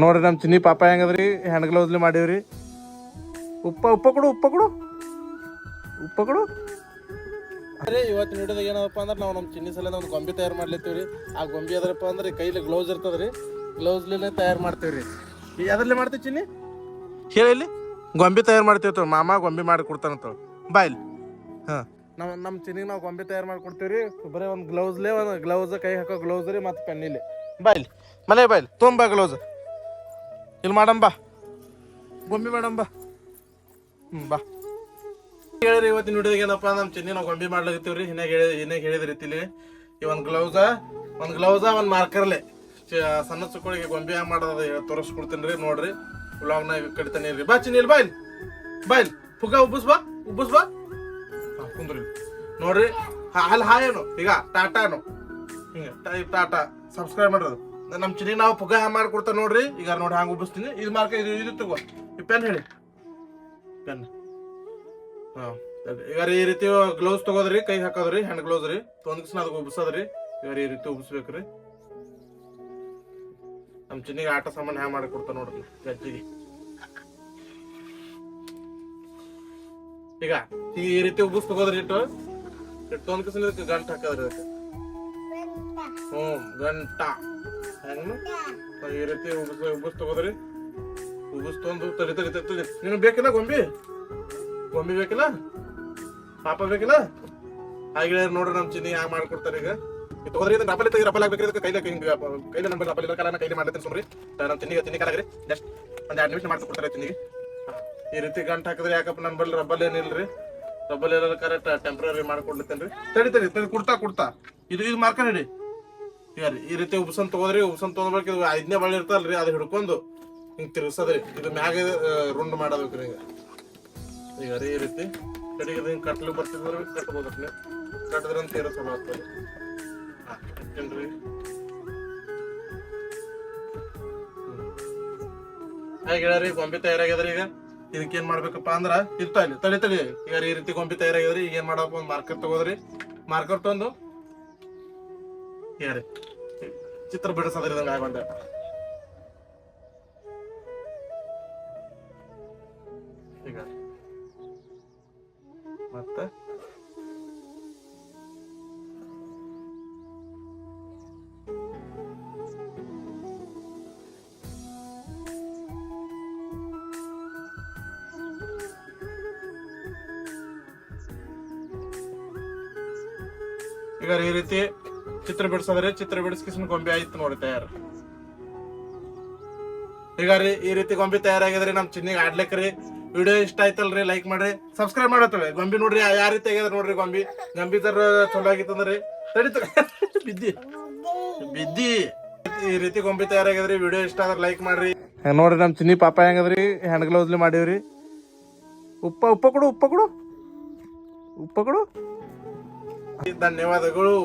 ನೋಡ್ರಿ ನಮ್ಮ ಚಿನ್ನಿ ಪಾಪ ಹೆಂಗದ್ರಿ ಹ್ಯಾಂಡ್ ಗ್ಲೌಸ್ಲಿ ಮಾಡೀವ್ರಿ. ಉಪ್ಪ ಕೊಡು ಉಪ್ಪ ಕೊಡು. ಅರೆ ಇವತ್ತಿನ ವಿಡಿಯೋದಾಗ ಏನಪ್ಪ ಅಂದ್ರೆ ನಾವು ನಮ್ಮ ಚಿನ್ನಿ ಸಲ ಒಂದು ಗೊಂಬೆ ತಯಾರು ಮಾಡ್ಲತ್ತೀವಿ ರೀ. ಆ ಗೊಂಬೆ ಅದ್ರಪ್ಪ ಅಂದ್ರೆ ಕೈಲಿ ಗ್ಲೌಸ್ ಇರ್ತದೆ ರೀ, ಗ್ಲೌಸ್ಲಿನೇ ತಯಾರು ಮಾಡ್ತೀವಿ ರೀ. ಅದ್ರಲ್ಲಿ ಮಾಡ್ತೀವಿ ಚಿನ್ನಿ ಹೇಳಿ ಗೊಂಬೆ ತಯಾರು ಮಾಡ್ತೀವಿ ಮಾಮ ಗೊಂಬೆ ಮಾಡಿ ಕೊಡ್ತಾನಂತ ಬಾಯ್ಲಿ. ಹಾಂ ನಮ್ಮ ಚಿನ್ನಿಗೆ ನಾವು ಗೊಂಬೆ ತಯಾರು ಮಾಡಿ ಕೊಡ್ತೀವಿ ರೀ. ಬರೀ ಒಂದು ಗ್ಲೌಸ್ ಕೈ ಹಾಕೋ ಗ್ಲೌಸ್ ರೀ ಮತ್ತು ಪೆನ್ನಿಲಿ ಬಾಯ್ಲಿ ಬಾಯ್ಲಿ ತೊಂಬ ಗ್ಲೌಸ್ ಇಲ್ಲಿ ಮಾಡಂಬ ಗೊಂಬೆ ಮಾಡಂಬ ಬಾ ಹೇಳಿರಿ. ಇವತ್ತಿನ ವಿಡಿಯೋದಾಗ ಏನಪ್ಪ ನಮ್ಮ ಚಿನ್ನಿ ನಾವು ಗೊಂಬೆ ಮಾಡ್ಲಾಗತ್ತೀವಿ ರೀ. ಹಿನ್ನಾಗ ಹೇಳಿದ ರೀತಿಲಿ ಈ ಒಂದು ಗ್ಲೌಸ ಒಂದು ಮಾರ್ಕರ್ಲೆ ಸಣ್ಣ ಚಿಕ್ಕಳಿಗೆ ಗೊಂಬೆ ಹ್ಯಾಂಗ ಮಾಡೋದು ತೋರಿಸ್ಕೊಡ್ತೀನಿ ರೀ. ನೋಡ್ರಿ ವ್ಲಾಗ್ನಾಗ ಕಡಿತಾನೆ ಇರ್ರಿ. ಬಾ ಚಿನ್ನಿ ಇಲ್ಲಿ ಬಾಯ್ಲಿ ಪುಗ್ಗ ಉಬ್ಬಸ್ ಬಾ ಕುಂದ್ರಿ ನೋಡ್ರಿ. ಅಲ್ಲಿ ಹಾಯೇನು ಈಗ ಟಾಟಾನು ಹಿಂಗೆ ಟಾಟಾ ಸಬ್ಸ್ಕ್ರೈಬ್ ಮಾಡೋದು ನಮ್ಮ ಚಿನ್ನಿ ನಾವು ಪುಗ್ಗ ಹ್ಯಾಂಗ ಮಾಡ್ಕೊಡ್ತಾನೆ ನೋಡ್ರಿ. ಈಗ ನೋಡಿ ಹಂಗೆ ಉಬ್ಬಿಸ್ತೀನಿ. ಇದು ಮಾರ್ಕ ಇದು ತಗೋ ಈ ಪೆನ್ ಹೇಳಿ ಪೆನ್. ಹಾಂ ಈಗ ಈ ರೀತಿ ಗ್ಲೌಸ್ ತಗೋದ್ರಿ, ಕೈ ಹಾಕೋದ್ರಿ, ಹ್ಯಾಂಡ್ ಗ್ಲೌಸ್ ರೀ. ತೊಂದ್ಕಿಸ್ನ ಅದಕ್ಕೆ ಉಬ್ಬಿಸೋದ್ರಿ. ಈಗ ಈ ರೀತಿ ಉಬ್ಬಿಸ್ಬೇಕ್ರಿ. ನಮ್ಮ ಚಿನ್ನಿಗೆ ಆಟ ಸಾಮಾನು ಹ್ಯಾಂಗ ಮಾಡಿ ಕೊಡ್ತಾ ನೋಡ್ರಿ ಗಜ್ಜಿಗೆ. ಈಗ ಈ ರೀತಿ ಉಬ್ಬಿಸ್ ತಗೋದ್ರಿ. ಇಟ್ಟು ತೊಂದ್ಕಿಸ್ನ ಇದಕ್ಕೆ ಗಂಟು ಹಾಕೋದ್ರಿ ಅದಕ್ಕೆ. ಗಂಟ ಹೆಂಗ ಈ ರೀತಿ ಉಬ್ಬಿಸ್ ತಗೋದ್ರಿ. ಉಬ್ಬಿಸ್ ತೊಂದು ತಡಿ ನೀನು ಬೇಕಿಲ್ಲ ಗೊಂಬೆ ಬೇಕಿಲ್ಲ ಪಾಪ ಬೇಕಿಲ್ಲ ಹಾಗೆ ನೋಡ್ರಿ. ನಮ್ಮ ಚಿನ್ನಿ ಹ್ಯಾಂಗ ಮಾಡ್ಕೊಡ್ತಾರೆ. ಈಗ ತಗೋದ್ರಿ ರಬ್ಬಲ್ ಆಗ್ಬೇಕ್ರಿ. ಇದಕ್ಕೆ ಕೈಲಿ ನಮ್ಮ ರಬ್ಬಲ್ ಇಲ್ಲ ಕಾಲ ಕೈಲಿ ಮಾಡ್ಲತ್ತೀನಿ ಸುಮ್ರಿ. ನಮ್ಮ ಚಿನ್ನಿ ಕಾಲಾಗ್ರಿ ಜಸ್ಟ್ ಒಂದು 2 ನಿಮಿಷ ಮಾಡ್ಕೊಡ್ತಾರೆ ಚಿನ್ನಿಗೆ. ಈ ರೀತಿ ಗಂಟು ಹಾಕಿದ್ರಿ. ಯಾಕಪ್ಪ ನಮ್ಮ ಬಲ್ಲಿ ರಬ್ಬಲ್ ಏನಿಲ್ರಿ, ರಬ್ಬಲ್ ಎಲ್ಲ ಕರೆಕ್ಟ್ ಟೆಂಪ್ರರಿ ಮಾಡ್ಕೊಡ್ಲತ್ತೇನ್ರಿ. ತಡಿ ಕುಡ್ತಾ ಇದು ಮಾರ್ಕ ಹಿಡಿ. ಈಗ ಈ ರೀತಿ ಉಬ್ಸನ್ ತಗೋದ್ರಿ. ತಗೋಬೇಕು. ಇದು 5ನೇ ಬಳ್ಳಿ ಇರ್ತಲ್ರಿ, ಅದು ಹಿಡ್ಕೊಂಡು ಹಿಂಗೆ ತಿರ್ಸದ್ರಿ. ಇದು ಮ್ಯಾಗ ರುಂಡ್ ಮಾಡೋದ್ರಿ. ಈಗ ರೀ ಈ ರೀತಿ ಕಡೆಗೆ ಹಿಂಗೆ ಕಟ್ಲಿ ಬರ್ತಿದ್ರೆ ಕಟ್ಬೋದ್ರಿ. ಕಟ್ಟಿದ್ರೆ ಅಂತ ತೀರ ಚಲೋ ಆಗ್ತದೆ. ಹಾಕ್ತೇನ್ರಿ. ಹಾಗೆ ಹೇಳ್ರಿ ಗೊಂಬೆ ತಯಾರಾಗ್ಯದ್ರಿ. ಈಗ ಇದಕ್ಕೆ ಏನ್ ಮಾಡ್ಬೇಕಪ್ಪ ಅಂದ್ರ ಇರ್ತಾ ಇಲ್ಲಿ ತಡಿ. ಈಗ ಈ ರೀತಿ ಗೊಂಬೆ ತಯಾರಾಗ್ಯದ್ರಿ. ಈಗ ಏನ್ ಮಾಡಪ್ಪ ಒಂದು ಮಾರ್ಕರ್ ತಗೋದ್ರಿ. ಮಾರ್ಕರ್ ತೊಂದು ಯಾರಿ ಚಿತ್ರ ಬಿಡಿಸೋದ್ರಿ. ಇದಂಗ ಆಗೊಂಡೆ ಈಗ ಮತ್ತೆ ಈಗ ಈ ರೀತಿ ಚಿತ್ರ ಬಿಡಿಸೋದ್ರಿ. ಚಿತ್ರ ಬಿಡಿಸ್ಕಿಸ್ನ ಗೊಂಬೆ ಆಯ್ತು ನೋಡಿ ತಯಾರು. ಈಗ ರೀ ಈ ರೀತಿ ಗೊಂಬೆ ತಯಾರಾಗಿದ್ರಿ. ನಮ್ ಚಿನ್ನಿಗೆ ಆಡ್ಲಿಕ್ರಿ. ವಿಡಿಯೋ ಇಷ್ಟ ಆಯ್ತಲ್ರಿ ಲೈಕ್ ಮಾಡ್ರಿ, ಸಬ್ಸ್ಕ್ರೈಬ್ ಮಾಡತ್ತವೆ. ಗೊಂಬಿ ನೋಡ್ರಿ ಯಾವ ರೀತಿ ಆಗ್ಯದ ನೋಡ್ರಿ. ಗೊಂಬಿ ತರ ಚಲೋ ಆಗಿತ್ತಂದ್ರಿ. ಬಿದ್ದಿ ಈ ರೀತಿ ಗೊಂಬೆ ತಯಾರಾಗಿದ್ರಿ. ವಿಡಿಯೋ ಇಷ್ಟ ಆದ್ರೆ ಲೈಕ್ ಮಾಡ್ರಿ. ನೋಡ್ರಿ ನಮ್ ಚಿನ್ನಿ ಪಾಪ ಹೆಂಗದ್ರಿ ಹ್ಯಾಂಡ್ ಗ್ಲೌಸ್ಲಿ ಮಾಡೀವ್ರಿ. ಉಪ್ಪ ಕೊಡು ಧನ್ಯವಾದಗಳು.